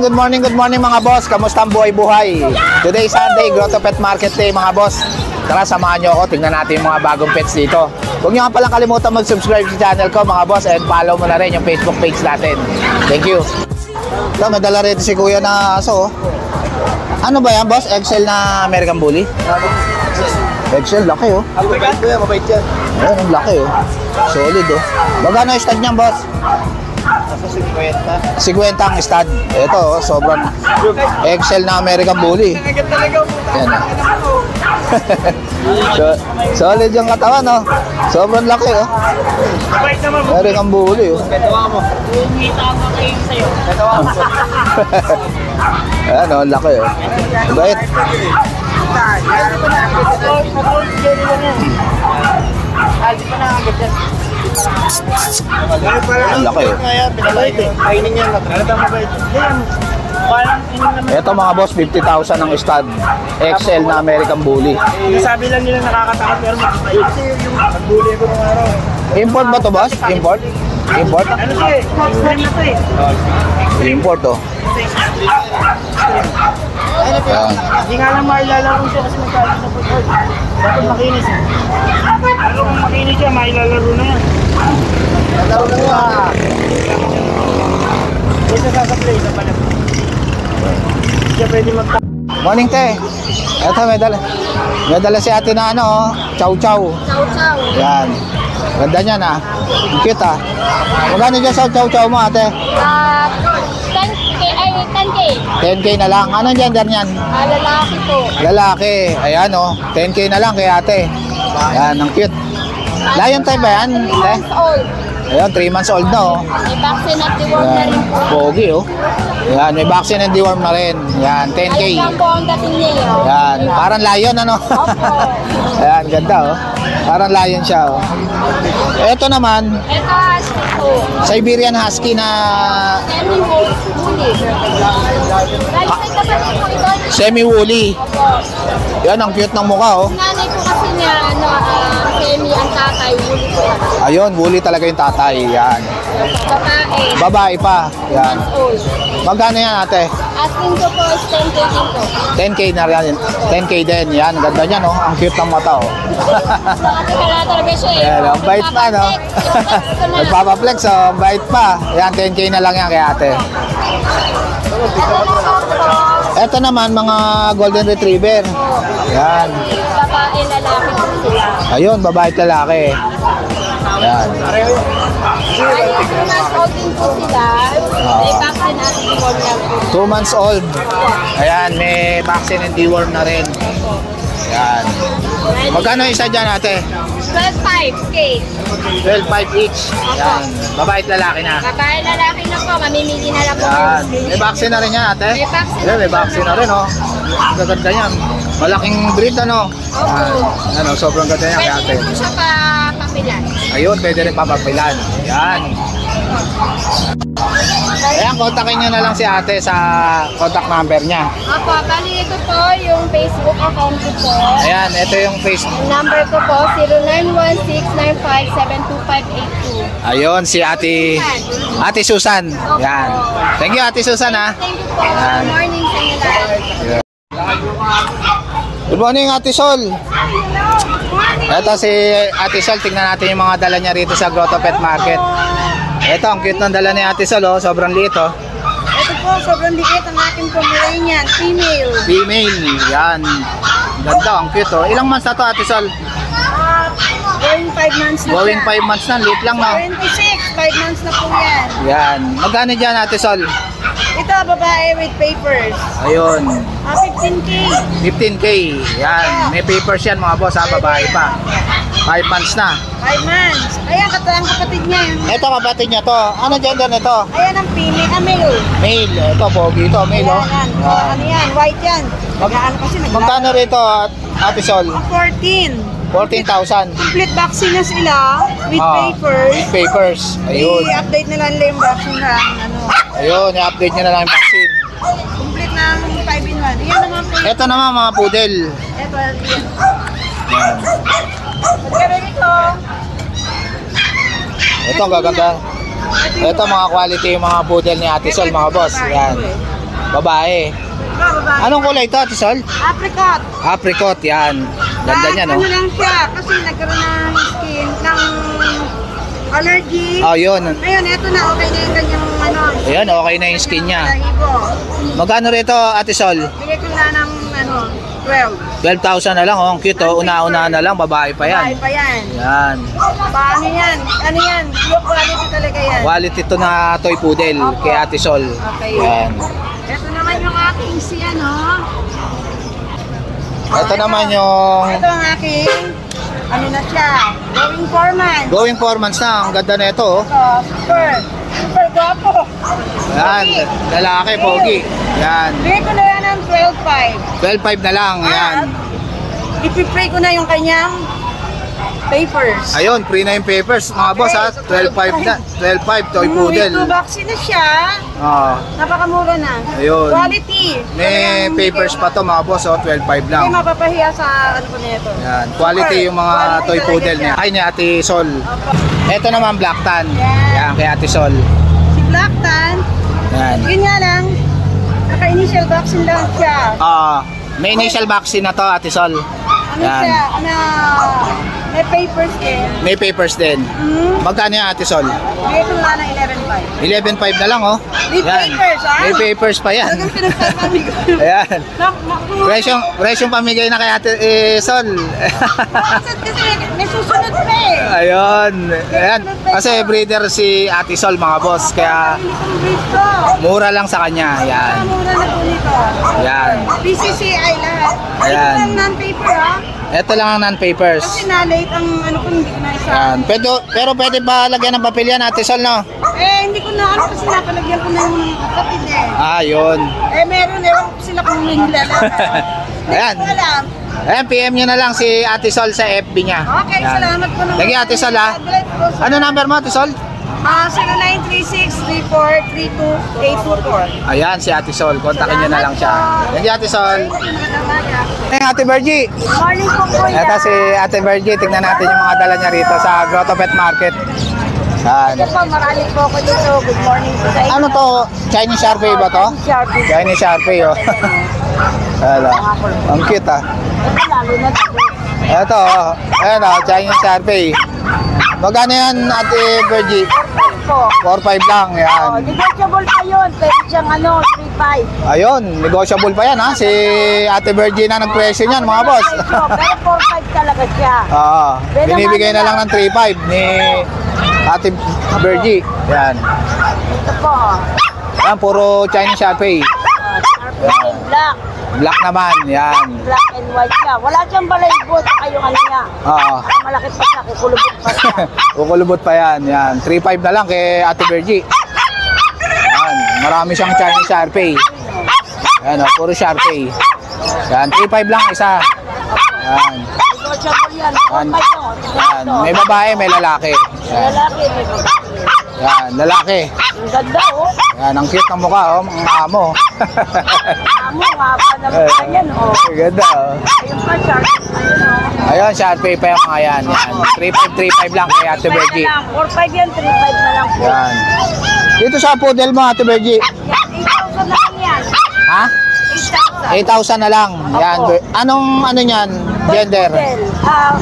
good morning mga boss. Kamusta ang buhay-buhay? Today Sunday, Grotto Pet Market Day mga boss. Tara, samahan nyo ako. Tingnan natin yung mga bagong pets dito. Huwag nyo nga palang kalimutan mag-subscribe sa channel ko mga boss. And follow mo na rin yung Facebook page natin. Thank you. Ito, may dala rito si kuya na aso. Ano ba yan boss? Excel na American Bully? Excel, laki oh. Kuya, mabait yan. Ayan, ang laki oh. Solid oh. Magkano yung stud niyan boss? Nasa 50. 50 ang stud. Ito oh, sobrang Excel na American Bully. Yan oh. Solid yung katawan oh. Sobrang laki oh. American Bully oh. Katawa mo. Kita ko kayo sa'yo. Katawa mo. Ayan oh, laki oh. Bait. Ang laki oh. Pinabait eh. Kainin niya. Talagang mabait. Ito mga boss, 50,000 ang stud. XL na American Bully. Sabi lang nila nakakatakot pero mabait. Kasi yung nagbuli ko ng araw. Import ba to boss? Import? Import? Ano siya eh? Ano to eh? Import oh. Hindi nga lang mailalaro siya kasi magkakalit sa football. Dapat makinis eh. Pero kung makinis siya, mailalaro na yan. Lalaro na nga. Dito sa play na pala. Hindi siya pwede Morning te. Ito may dala si ate na ano oh. Chow chow. Chow chow. Yan. Ganda niyan ah. Ang cute ah. Magkano dyan sa chow chow mo ate? 10K, ay 10K. 10K na lang. Anong gender niyan? Lalaki po. Lalaki. Ayan oh. 10K na lang kay ate. Yan, ang cute. Lion type ba yan? 3 months old. Ayan, 3 months old na oh. May vaccine at deworm na rin po. Pogi oh. Yan, may vaccine and deworm na rin. Yan, 10K. Ayun lang po ang dating niya. Oh. Yan, parang lion ano. Opo. Ayan, ganda oh. Parang lion siya oh. Ito naman, Ito husky po. Siberian Husky na Semi-woolly. Right side na po ito. semi-woolly. Opo. Yan, ang cute ng mukha oh. Yung nanay po kasi niya, semi ang tatay, woolly po. Ayun, woolly talaga yung tatay. Yan. Babae. Babae pa. Yan. Old. Magkano yan ate? Asking ko po is 10K din po. 10K na rin. 10K din. Yan, ganda niya no. Ang cute ng mata oh. Nakatala talaga siya eh. Yan, ang bait pa no. Nagpapaflex oh, ang bait pa. Yan, 10K na lang yan kay ate. Ito naman mga golden retriever. Yan. Babae, lalaki po sila. Ayun, babae at lalaki. Yan. Ay, 2 months old din po sila. May vaccine at deworm na po. 2 months old. Ayan, may vaccine and deworm na rin. Yan. Magkano isa dyan ate? 12.5K. 12.5 each. Yan. Babae at lalaki na. Babae, lalaki na po. Mamimili na lang po. Yan. May vaccine na rin yan ate? May vaccine. Yan, may vaccine na rin oh. Ang gaganda yan. Malaking breed ano? Yan. Ano, sobrang ganda yan kay Pwede ate. rin po siya papilan. Ayun, pwede rin papapilan. Yan. Ayan, kontakin nyo na lang si ate sa contact number niya. Opo, bali ito po yung Facebook account ko po. Ayan, ito yung Facebook. Number ko po, 0916957252. Ayun, si Ate Susan. Yan. Thank you, Ate Susan ha. Thank you po. Good morning sa inyo lahat. Good morning, Ate Sol. Ito si Ate Sol. Tingnan natin yung mga dala niya rito sa Grotto Pet Market. Ito, ang cute ng dala ni Ate Sol. Oh. Sobrang liit. Oh. Ito po, sobrang liit ang ating Pomeranian, female. Female. Yan. Ganda, ang cute. Oh. Ilang months na to, Ate Sol? Going 5 months na Going siya. 5 months na. Liit lang, no? 26, 5 months na po yan. Yan. Magkano dyan, Ate Sol? Ito, babae with papers. Ayun. 15K. 15K. Yan. May papers yan, mga boss. Ha? Babae pa. 5 months na. 5 months. Ayan, ang kapatid niya yun. Ito, kapatid niya to. Ano gender nito? Ayan ang female, male. Male. Ito, pogi ito. Male, oh. Ayan, ano yan, white yan. Magaan kasi Magkano rito, Ate Sol? 14. 14,000. Complete vaccine na sila with papers. With papers. Ayun. I-update nila nila yung vaccine na ano. Ayun, i-update nyo na lang yung vaccine. Complete ng 5 in 1. Ayan naman po. Ito naman, mga poodle. Ito, yan. Yan. Magkaroon ito. Ito, ang gaganda. Ito, mga quality yung mga poodle ni Ate Sol, mga boss. Yan. Babae. Babae. Anong kulay ito, Ate Sol? Apricot. Apricot, yan. Ganda niya, no? Ano lang siya, kasi nagkaroon ng skin, ng allergy. Oh, yun. Ngayon, eto na, okay na yung kanyang ano. Ayan, okay na yung skin niya. Balahibo. Magkano rito, Ate Sol? Bigay ko na ng ano, 12. 12,000 na lang, oh. Ang cute, oh. Una-una na lang, babae pa yan. Bahay pa yan. Yan. Paano yan? Ano yan? Yung quality talaga yan. Quality ito na toy poodle Opo. kay Ate Sol. Okay. Yan. Ito naman yung aking si ano. Ito naman yung Ito ang aking, ano na siya, going foreman. going 4 months na. Ang ganda na ito, oh. Super guwapo. Yan, lalaki, pogi. Yan. Bigay ko na yan ng 12.5. 12,500 na lang, yan. Ipipray ko na yung kanyang papers. Ayun, free na yung papers, mga boss, ha. 12,500 na. 12,500 toy May poodle. 2 vaccine na siya. Oh, Napakamura na. Ayun. Quality. may Talagang papers pa to, mga boss, oh. 12,500 lang. Hindi mapapahiya sa ano ko nito. Yan, quality yung mga Quality toy talaga poodle siya. niya. Ay, ni Ate Sol. Opo. Ito naman, Black Tan. Yan. Yan, kay Ate Sol. Si Black Tan, Yan. yun nga lang, naka-initial vaccine lang siya. May initial vaccine na to, Ate Sol. Ano Yan. siya, may papers din. May papers din. Magkano yan, Ate Sol? Bigay ko na ng 11.5. 11,500 na lang, oh. May papers, ha? May papers pa yan. Talagang pinagsasabi ko. Ayan. Presyong pamigay na kay Ate Sol. Bakit kasi may susunod pa eh. Ayun. Ayan. Kasi breeder si Ate Sol, mga boss. Kaya Hindi kong brief ko. mura lang sa kanya. Ayan. Mura na po nito. Ayan. PCCI lahat. Ayan. Ito lang non-paper ha. Ito lang ang non-papers. Kasi na-late ang ano ko hindi ko na isa. Ayan. Pero pwede ba lagyan ng papel yan, Ate Sol, no? Eh, hindi ko na ano kasi napalagyan ko na yung kapatid eh. Ah, yun. Eh, meron ewan ko sila kung may nilalagay. Ayan. Hindi ko alam. Ayan, PM nyo na lang si Ate Sol sa FB niya. Okay, Ayan. salamat po naman. Thank you, Ate Sol, ha? Ano number mo, Ate Sol? 0936-3432-824. Ayan, si Ate Sol. Kontakin nyo na lang siya. Thank you, Ate Sol. Hey, Ate Virgie. Morning po po Ito si Ate Virgie. Tignan natin yung mga dala niya rito sa Grotto Pet Market. Yan. po, marami po ako dito. Good morning po sa inyo. Ano to? Chinese Sharpei ba to? Sharpie. Chinese Sharpei, oh. Hala. Ang cute, ah. Ito lalo na ito. Ito, oh. Ayan, oh. Chinese Sharpei. Magkano yan, Ate Virgie? Po. 4,500 lang. Yan. Oh, negotiable pa yun. Pwede siyang ano, 3.5. Ayun, negotiable pa yan, ha? Si Ate Virgie na nagpresyo niyan, mga boss. Pero 4.5 talaga siya. Oo. Binibigay na lang ng 3,500 ni Ate Virgie. Yan. Ito po. Yan, puro Chinese Sharpei. Sharpie black. Black naman, yan. Black and white siya. Wala siyang balaybo sa yung ano niya. Oo. Malaki pa siya, kukulubot pa siya. Kukulubot pa yan, yan. 3,500 na lang kay Ate Virgie. Yan, marami siyang Chinese Sharpei. Yan, oh, puro Sharpei. Yan, 3,500 lang isa. Yan. Negotiable yan. Yan. 4.5 yun. Yan, may babae, may lalaki. Yan, Lalaki, may babae. yan lalaki. Ang ganda oh. Yan, ang cute ng mukha, oh, mga amo. Amo, nga pa naman yan oh. Ang ganda, oh. Ayun pa, Sharpie. Ayun oh. Ayun, Sharpei pa yung mga yan. Yan, 3,500 lang kay Ate 3.5 Virgie. na lang. 4.5 yan, 3.5 na lang po. Yan. Dito sa poodle mo, Ate Virgie. Yan, 8,000 na lang yan. Ha? 8,000. 8,000 na lang. Yan. Opo. Anong ano niyan? Gender?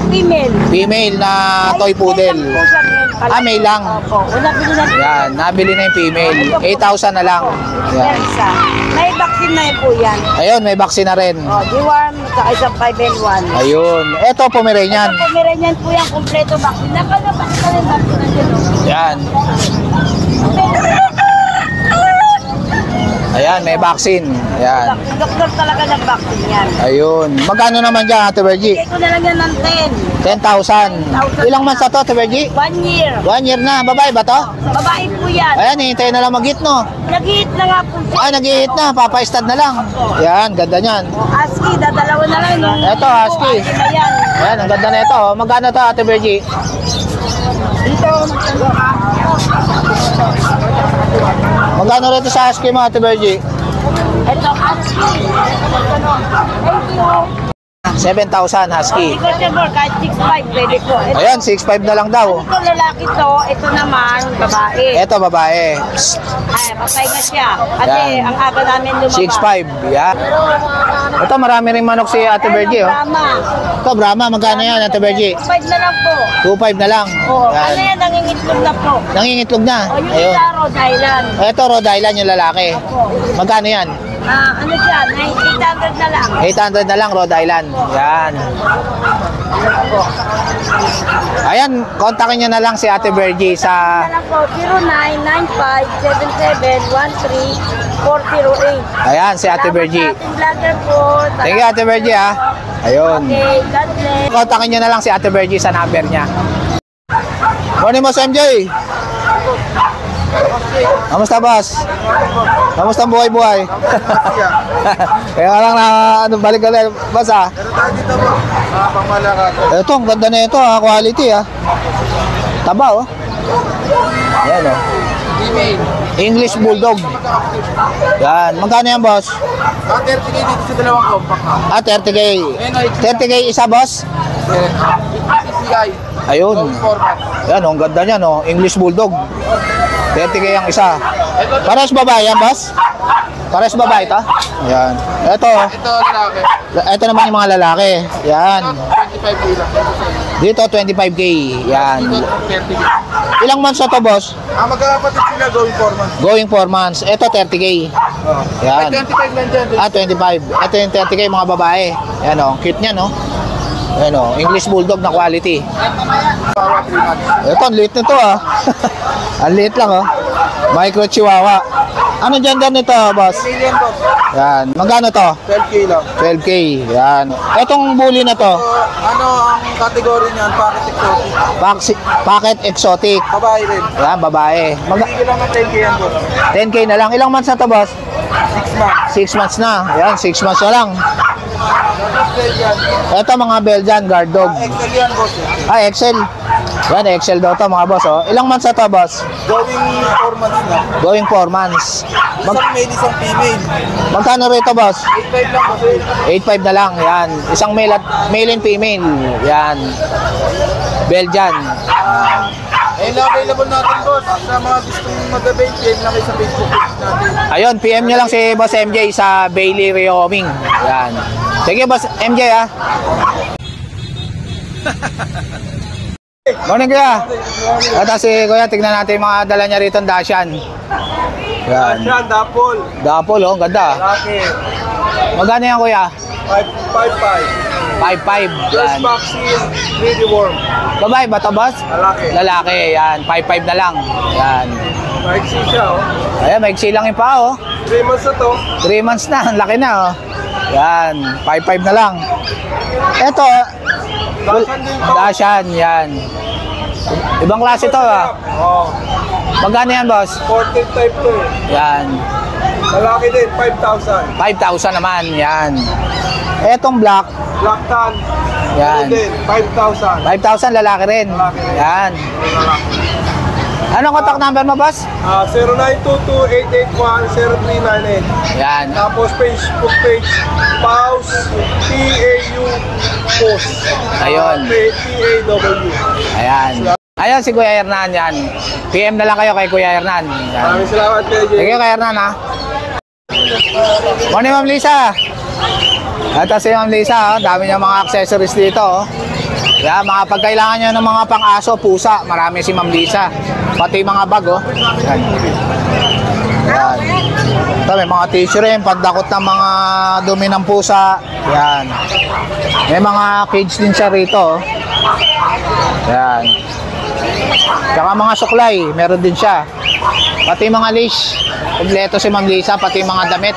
Female. Female na toy poodle. Male lang po siya, male. Ah, male lang. Opo. Wala binila. Yan, nabili na yung female. 8,000 na lang. Yan Yan. isa. May vaccine na yun po yan. Ayun, may vaccine na rin. Oh, deworm, saka isang 5N1. Ayun. Ito, Pomeranian. Ito Pomeranian po yan, kompleto vaccine. Nakalabas ka rin vaccine na dyan. Oh. Yan. Ayan, may vaccine. Ayan. Doktor talaga ng vaccine yan. Ayun. Magkano naman dyan, Ate Virgie? Bigay ko na lang yan ng 10,000. Ilang months na to, Ate Virgie? 1 year. 1 year na. Babae ba to? Babae po yan. Ayan, hintayin na lang mag-hit, no? Nag-hit na nga po siya. Ay, nag-hit na. Papa-stud na lang. Yan, ganda niyan. ASCII, dadalawa na lang. Ito, ASCII. Na yan. Ayan, ang ganda na ito. Magkano to, Ate Virgie? Dito, Magkano rito sa ASCII mo, Ate Virgie? ito, ASCII. Thank you. 7,000 husky. Negotiable, kahit 6'5", pwede po. Ito, Ayan, 6,500 na lang daw. ito lalaki to, ito naman, babae. Ito, babae. Ay, patay na siya. Kasi Yan. ang aga namin lumabas. 6,500. Yan. Ito, marami ring manok si Ate Bergie, oh. Brahma. Ito, Brahma, magkano yan, Ate Bergie? 5 na lang po. 2,500 na lang. Oh, ano Yan. yan, nangingitlog na po. Nangingitlog na. O, yung Ayun. isa, Rhode Island. Ito, Rhode Island yung lalaki. Magkano yan? Ano siya, 800 na lang. 800 na lang, Rhode Island. Yan. Ayan, kontakin nyo na lang si Ate Bergie sa... Ano po, 0995-7713-408. Ayan, si Ate Bergie. Ating vlogger po. Thank you, Ate Bergie, ha. Ayun. Okay, God bless. Kontakin nyo na lang si Ate Bergie sa number niya. Morning, Boss MJ. Kamusta, boss? Kamusta ang buhay-buhay? Kaya lang na balik ka lang, boss, ha? Pero tayo dito po, mga pangmalakad. Ito, ang ganda na ito, ha? Quality, ha? Taba, oh. Ayan, oh. English Bulldog. Yan. Magkano yan, boss? 30K dito sa dalawang compact na. 30K. 30K isa, boss? CCI. Ayun. Format. Yan, oh, ang ganda niya, no? English Bulldog. 30K ang isa. Pares babae yan, boss? Pares babae ito? Yan. Ito. Ito lalaki. Ito naman yung mga lalaki. Yan. 25K lang. Dito, 25K. Yan. Dito, 30K. Ilang months na to, boss? Magkakapatid sila going 4 months. Going 4 months. Ito, 30K. Oh. Yan. Ay, 25 lang dyan. 25. Ito yung 30K, mga babae. Yan, oh. Cute niya, no? Yan, oh. English Bulldog na quality. Bawa 3 months. Ito, ang liit nito, ah. Ang liit lang, oh. Micro Chihuahua. Ano gender nito, boss? Million boss. Yan. Magkano to? 12K lang. 12K. Yan. Etong bully na to, So, ano ang category niyan? Packet exotic. Packet exotic. Babae rin. Yan, babae. Hindi lang ng 10K yan boss. 10K na lang. Ilang months na to, boss? 6 months. 6 months na. Yan, 6 months na lang. Tapos yan. Ito, mga Belgian guard dog. Excel yan boss. Excel. Yan, Excel daw to, mga boss, oh. Ilang months na to, boss? Going 4 months na. Going 4 months. Isang male, isang female. Magkano rito, boss? 8.5 lang boss. 8.5 na lang. Yan. Isang male and female. Yan. Belgian. Ayun lang available natin boss. Sa mga gustong mag-avail, PM lang kayo sa Facebook page natin. Ayun, PM nyo lang si Boss MJ sa Bailey Wyoming. Yan. Sige, Boss MJ, ha. Morning, Kuya. Ito si Kuya, tignan natin yung mga dala niya rito, Dashan. Yan. Yan, Dapol. Dapol, oh, ganda. Laki. Magkano yan, Kuya? 5.5. 5.5. Just Yan. vaccine, really warm. Babae ba ito, Boss? Lalaki. Lalaki, yan. 5.5 na lang. Yan. Maiksi siya oh. Ayan, maiksi lang yung paa, oh. 3 months na to. 3 months na, ang laki na, oh. Yan, 5.5 na lang. Ito, Dashan din to. Dashan, yan. Ibang klase to, ah. Oh. Magkano yan, boss? 14 type to eh. Yan, Lalaki din, 5,000. 5,000 naman, yan. Etong black, Black tan. Yan. Ano din, 5,000. 5,000 lalaki rin. Yan. Anong contact number mo, boss? 0922-881-0398. Yan. Tapos Facebook page, PAUS, P-A-U, POS. Ayun. P-A-W. Ayan. Ayan si Kuya Hernan, yan. PM na lang kayo kay Kuya Hernan. Yan. Maraming salamat, KJ. Sige, Kuya Hernan, ha. Morning, Ma'am Lisa. Ito si Ma'am Lisa, oh. Dami niya mga accessories dito, oh. Yan, mga pagkailangan niyo ng mga pang-aso, pusa, marami si Ma'am Lisa. Pati mga bag, oh. Yan. Yan. Ito, may mga tissue rin, pandakot ng mga dumi ng pusa. Yan. May mga cage din siya rito, oh. Yan. Tsaka mga suklay, meron din siya. Pati mga leash. Kompleto si Ma'am Lisa, pati mga damit.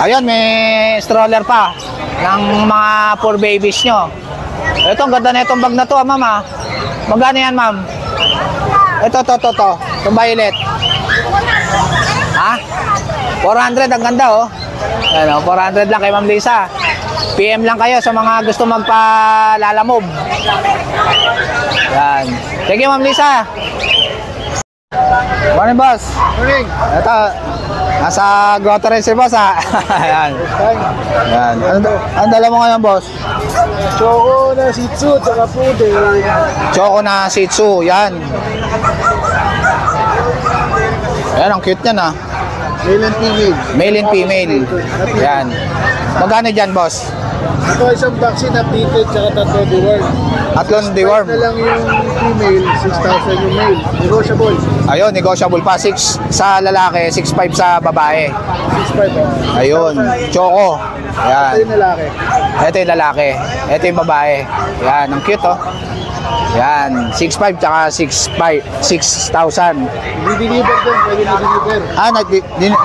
Ayun, may stroller pa ng mga poor babies nyo. Ito, ang ganda na itong bag na to, ma'am, ha. Magkano yan, ma'am? Ito. Itong violet. Ha? 400, ang ganda, oh. Ano, 400 lang kay Ma'am Lisa. PM lang kayo sa mga gusto magpa-lalamove. Yan. Thank you, Ma'am Lisa. Morning, boss. Morning. Ito, Nasa grotto rin si boss ha. Ayan. Ayan. Ano dala mo ngayon boss? Choco na Shih Tzu, tsaka Poodle. Choco na Shih Tzu. Yan. Ayan, ang cute niyan ha. Male and female. Male and female. Yan. Magkano dyan boss? Ito isang vaccine updated, tsaka tatlo deworm. Tatlong deworm. Na lang yung female, 6,000 yung male. Negotiable. Ayun, negotiable pa. 6 sa lalaki, 6.5 sa babae. 6,500. Ayun, Choco. Ito Yan. yung lalaki. Ito yung lalaki. Ito yung babae. Yan, ang cute oh. Yan, 6.5 tsaka 6,000. Deliver din, pwede na deliver.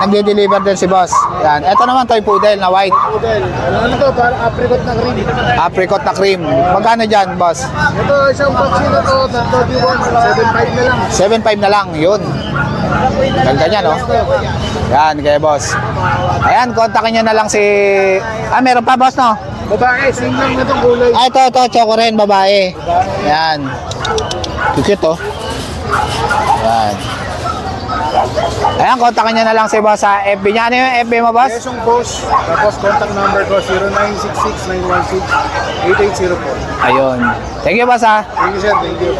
Nagde-deliver din si boss. Yan. Ito naman toy poodle na white. Poodle. Ano to? Parang apricot na cream. Apricot na cream. Magkano dyan, boss? Ito isang vaccine na to, tatlo deworm. 7,500 na lang. 7.5 na lang, yun. Ganda niya, no? Yan, kaya boss. Ayan, kontakin nyo na lang si... meron pa, boss, no? Babae, same lang na itong kulay. Ito, Choco rin, babae. Yan. Cute, oh. Yan. Ayan, kontakin nyo na lang si boss sa FB niya. Ano yung FB mo, boss? Kesong Boss. Tapos contact number ko 0966-916-8804. Ayun. Thank you, boss, ha? Thank you, sir. Thank you.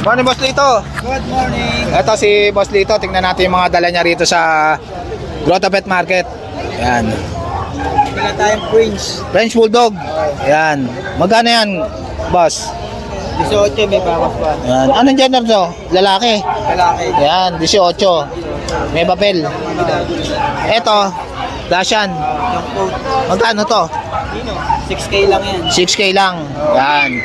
Morning, boss Lito. Good morning. Ito si boss Lito. Tingnan natin yung mga dala niya rito sa Grotto Pet Market. Yan. Wala tayong Prince. French Bulldog. Yan. Magkano yan, boss? 18 may bawas pa. Yan. Anong gender to? Lalaki. Lalaki. Yan, 18. May papel. Ito, Lashan. Yung coat. Magkano to? 6K lang yan. 6K lang. Yan.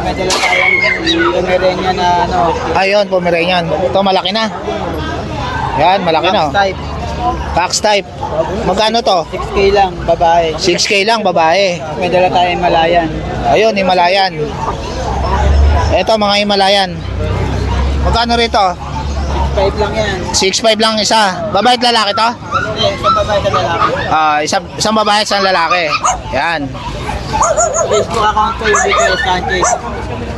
May dala tayong Pomeranian na ano. Ayun, Pomeranian. Ito, malaki na. Yan, malaki na. Type. Fox type. Magkano to? 6K lang, babae. 6K lang, babae. May dala tayong Malayan. Ayun, Himalayan. Ito, mga Himalayan. Magkano rito? 5 lang yan. 6.5 lang isa. Babae at lalaki to? Hindi, sa babae sa lalaki. Isang babae at isang lalaki. Yan. Facebook account ko yung Lito Sanchez.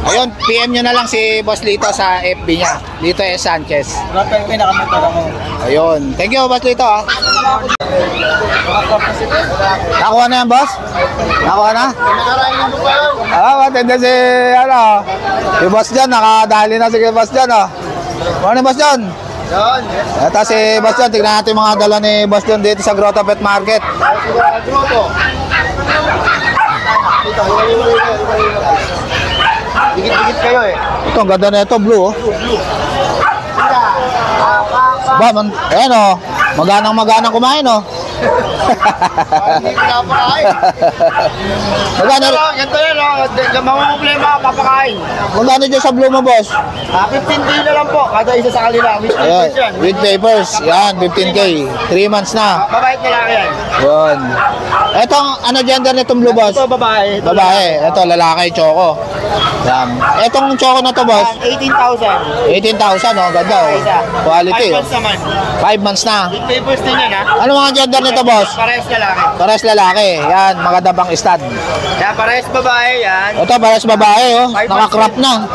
Ayun, PM nyo na lang si Boss Lito sa FB niya. Lito S. Sanchez. Rapper ko yung nakamagtala ko. Ayun. Thank you, Boss Lito. Ah. Nakuha na yan, boss? Nakuha na? Nakarainin ko pa yun. Matindi si, si Boss John. Nakadali na si Boss John, oh. Morning, Boss John. Yun. Ito si Boss John. Tignan natin yung mga dala ni Boss John dito sa Grotto Pet Market. Grotto. Dikit-dikit kayo eh. Ito, ang ganda na ito, blue, oh. Ba, ayan, oh. Maganang kumain, oh. Hindi ko napakain. Magkano, Ganito yan, no? Mga problema, papakain. magkano dyan sa blue mo, boss? 15K na lang po, kada isa sa kanila. With Ayan, papers yan. with papers. Yan, 15K. 3 months na. Mabait na lang yan. Yun. Etong, ano gender nitong blue, boss? Ito babae. Babae. Ito, lalaki, Choco. Yan. Etong Choco na to, boss? 18,000. 18,000, oh. Ganda, oh. Quality, 5 oh. months naman. 5 months na. With papers din yan, ha? Ano mga gender nito, boss? Parehas lalaki. Pares lalaki. Yan, maganda pang stud. Yan, parehas babae yan. Ito, pares babae, oh. Naka-crop na.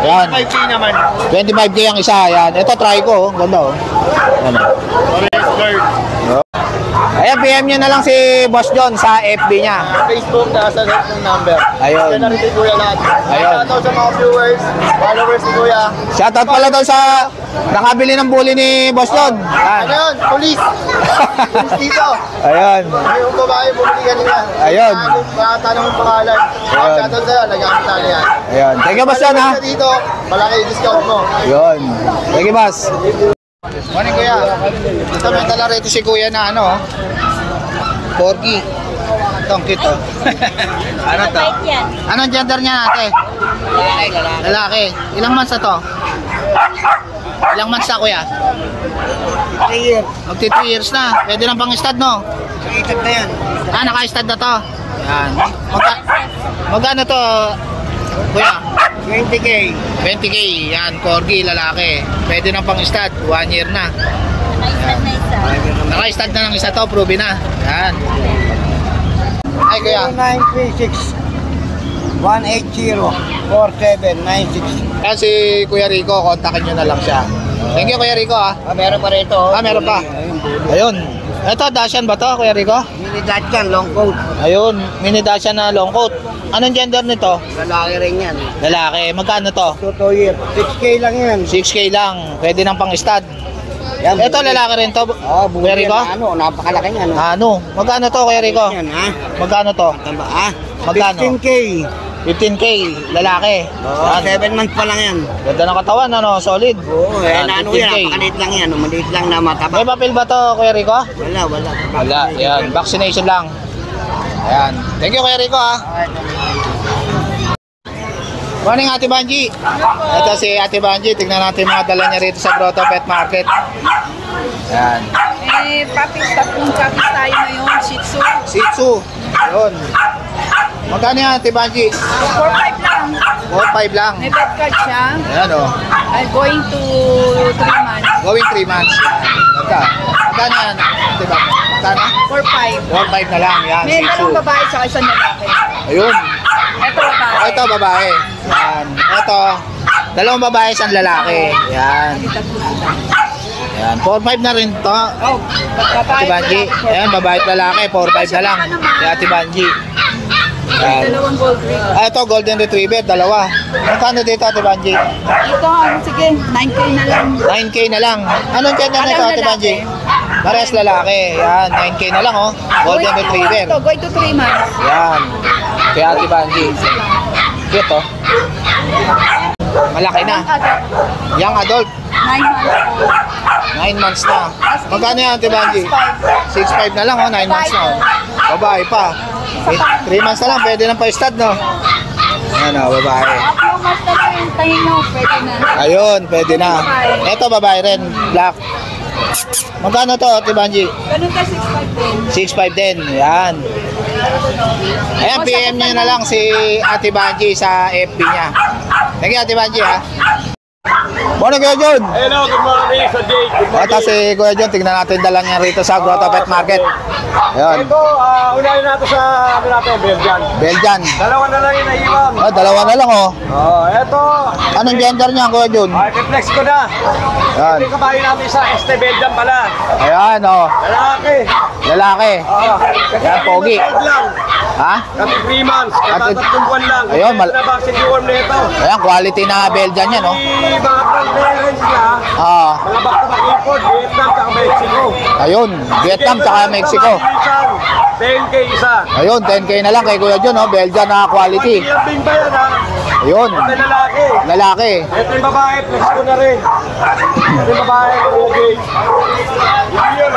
Yan. 5K naman. 25K ang isa. Yan. Ito, try ko, oh. Ganda, oh. Yan, oh. Parehas girl. Ayan, PM nyo na lang si Boss John sa FB niya. Facebook, nasa net ng number. Ayun. Kaya narin kay Kuya lahat. Ayun. Shoutout sa mga viewers, followers ni Kuya. Shoutout pala daw sa nakabili ng bully ni Boss John. Ano Yan. yun? Police! Police dito. Ayun. Yung babae, bumili kanina. Ayun. Tanong yung pangalan. Ayun. Shoutout sa'yo, nagamit tali yan. Ayun. Thank you, Boss John, ha. Followers ka dito, malaki yung discount mo. Ayun. Thank you, Boss. Morning, Kuya. Ito, may dala rito si Kuya na ano, Corgi. Ito, ang cute, oh. Ano to? Bait yan. Anong gender niya, ate? Lalaki. Ilang months na to? Ilang months na, Kuya? 3 years. Magti 3 years na. Pwede lang pang stud, no? Nakitag na yan. Naka-stud na to. Yan. Magkano to, Kuya? 20K. 20K. Yan, Corgi, lalaki. Pwede lang pang stud. 1 year na. Naka-stud na isa. Naka-stud na ng isa to, proven na. Yan. Ay, Kuya. 0936 180 4796. Yan si Kuya Rico, kontakin nyo na lang siya. Thank you, Kuya Rico, ha. Meron pa rito. Meron pa. Ayun. Ito, Dashan ba to, Kuya Rico? Mini Dachshund, long coat. Ayun, mini Dashan na long coat. Anong gender nito? Lalaki rin yan. Lalaki. Magkano to? 2 year. 6K lang yan. 6K lang. Pwede ng pang-stud. Yan, Ito, lalaki rin to, Kuya Rico? Napakalaki yan. Ano? Magkano to, Kuya Rico? Yan, ha? Magkano to? Tamba, ha? Magkano? 15K. 15K, lalaki. Oo, Yan. 7 months pa lang yan. Ganda ng katawan, ano? Solid. Oo, Yan, ano 15K. yan, napakaliit lang yan. Maliit lang na mataba. May papel ba to, Kuya Rico? Wala. Wala. Yan, vaccination lang. Ayan. Thank you, Kuya Rico, ha. Morning, Ate Banji. Ito si Ate Banji. Tignan natin mga dala niya rito sa Grotto Pet Market. Ayan. Papis, tatlong papis tayo ngayon, Shih Tzu. Shih Tzu. Ayun. Magkano yan, Ate Banji? 4-5 lang. 4-5 lang. May vet card siya. Ayan, o. I'm going to 3 months. Going 3 months. Yan. Ganda. Magkano yan, Ate Banji? Magkano? 4-5. 4-5 na lang. Yan, May Shih Tzu. dalawang babae sa isang lalaki. Ayun. Ito babae. Ito, babae. Yan. Ito, dalawang babae, isang lalaki. Yan. Yan. 4-5 na rin to. Oh, Ate babae. Banji. Ayan, babae at lalaki. 4-5 na lang. Kaya Ate Banji. Yan. Dalawang gold ring. Ito, Golden Retriever, dalawa. Magkano dito, Ate Banji? Ito, sige, 9K na lang. 9K na lang. Anong gender nito, Ate Banji? Parehas lalaki. Yan, 9K na lang, oh. Golden Retriever. Ito, going to 3 months. Yan. Kaya Ate Banji. Cute, oh. Malaki na. Young adult. 9 months. 9 months na. Magkano yan, Ate Banji? 6'5 na lang, oh. 9 months na, oh. Babae pa. 3 months na lang, pwede nang pa-stud, no? Yan, oh, babae. Yung mas na lang yung tahin nyo, pwede na. Ayun, pwede na. Ito, babae rin. Black. Magkano to, Ate Banji? Ganun ka, 6'5 din. 6'5 din. Yan. Ayan, PM nyo na lang si Ate Banji sa FB niya. Thank you, Ate Banji, ha? Morning, Kuya John. Hello, good morning sa Jake. Ito si Kuya John, tignan natin dala niya rito sa Grotto Pet Market. Ayun, Ito, unahin natin sa Belgian. Belgian. Dalawa na lang yung naiwan. Oh, dalawa na lang, oh. Ito, Anong gender niya, Kuya John? reflex ko na. Yan. Ito yung kabayo natin sa Belgian pala. Ayan, oh. Lalaki. Lalaki. Yan, pogi. lang. Ha? Kasi 3 months, At- katatatlong buwan lang. Ayun, na vaccine yung worm na ito. Ayan, quality na Belgian yan, oh. Yung mga grandparents niya, Ah, mga back-to-back import, Vietnam at Mexico. ayun, Vietnam tsaka Mexico. 10K isa. Ayun, 10K na lang kay Kuya John, oh. Belgian na quality. Ilambing ba yan, ha? Ayun, Ito yung lalaki. lalaki. Ito yung babae, flex ko na rin. Ito yung babae, okay. Yun.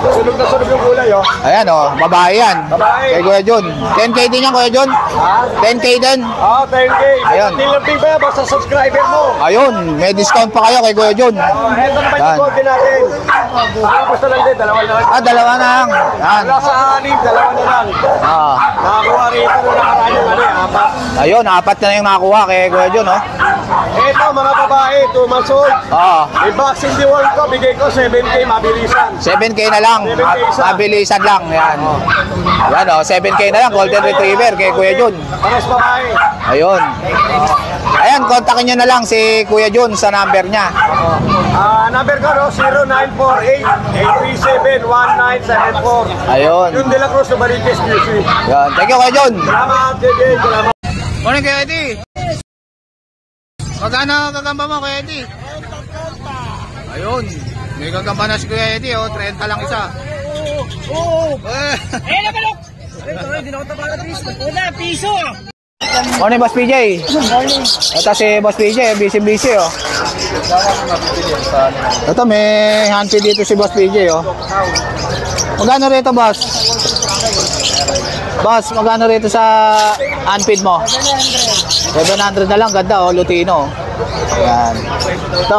Sunog na sunog yung kulay, oh. Ayan, oh, babae yan. Babae. Kay Kuya John. 10K din yan, Kuya John. Ha? 10K din. Oo, 10K. Ayun. Nilambing ba yan, basta subscriber mo. Ayun, may discount pa kayo kay Kuya John. Ito naman Yan. yung gold din natin. Basta lang din, dalawa na lang. Ah, dalawa na lang. Yan. Wala sa anim, dalawa na lang. Ah, Nakakuha rito na nakaraan yung apat. ayun, 4 na yung nakuha kay Kuya John, oh. Ito, mga babae, 2 months old. Ah, May vaccine di world ko, bigay ko 7K, mabilisan. 7K na lang. 7K isa. Mabilisan lang. Yan. Yan, oh, 7K na lang. Golden Retriever kay Kuya John. Pares babae. Ayun. Ayan, kontakin nyo na lang si Kuya John sa number niya. Number ko, no? 0948-837-1974. Ayun. Yung De La Cruz, Novaliches, QC. Yan. Thank you, Kuya John. Salamat, JJ. Salamat. Morning, Kuya Eddie. Magkano gagamba mo, Kuya Eddie? Ayun. May gagamba na si Kuya Eddie, oh. 30 lang isa. Morning, Boss PJ. Ito si Boss PJ, busy-busy, oh. Ito, may handfeed dito si Boss PJ, oh. Magkano rito, Boss? Boss, magkano rito sa handfeed mo? 700 na lang, ganda, oh, Lutino. Yan. Ito,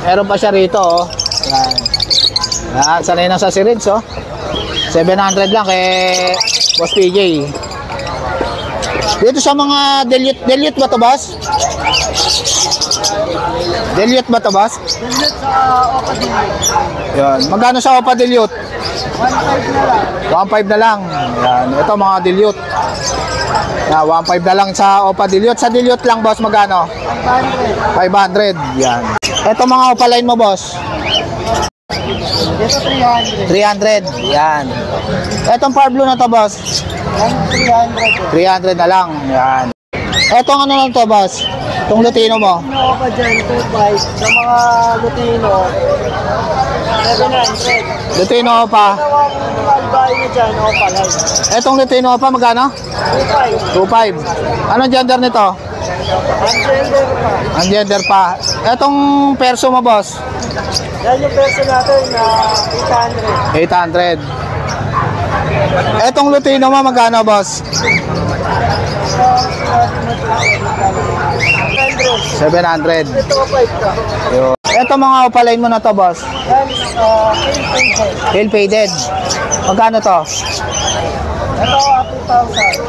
meron pa siya rito, oh. Yan. Yan, sanay na sa syringe, oh. 700 lang kay Boss PJ. Dito sa mga dilute ba to, boss? Dilute ba to, boss? Dilute sa Opa Dilute. Yan. Magkano sa Opa Dilute? 1.5 na lang. Yan. Ito mga dilute. Yan, 1.5 na lang sa Opa dilute. Sa dilute lang, boss, magkano? 500. Yan. Ito mga opaline mo, boss. Dito 300. 300. Yan. Etong Par Blue na to, boss. 300. 300 na lang. Yan. Etong ano lang to, boss? Itong Lutino mo. Ano pa dyan, 2.5. Sa mga Lutino, 700. Lutino pa. Mga albahay nyo dyan, Opa Light. Etong Lutino pa, magkano? 2.5. 2.5. Anong gender nito? Ungender pa. Ang gender pa. Etong perso mo, boss? Yan yung person natin na 800. 800. Etong Lutino mo, magkano, boss? 700. Ito 5 ka. Yun. Eto mga opaline mo na to, boss. Yan, Pale faded. Magkano to? ito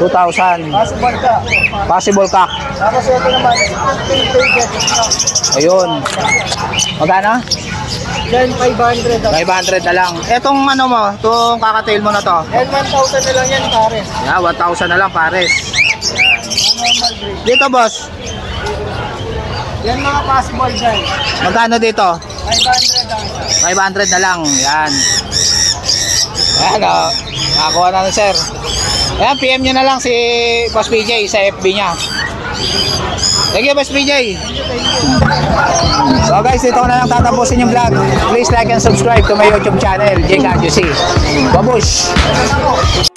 2,000. 2,000. Possible ka. Possible cock. Tapos ito naman, 15 Ayun. Magkano? Yan, 500. 500 na lang. Etong ano mo, itong kakatail mo na to. Yan, 1,000 na lang yan, pares. Yeah, 1,000 na lang, pares. Normal breed. Dito, boss. Yan mga possible dyan. Magkano dito? 500 lang. 500 na lang. Yan. Ayan, oh. Nakakuha na ng sir. Ayan, PM nyo na lang si Boss PJ sa FB niya. Thank you, Boss PJ. So guys, dito ko na lang tatapusin yung vlog. Please like and subscribe to my YouTube channel, JCADUC. Babush!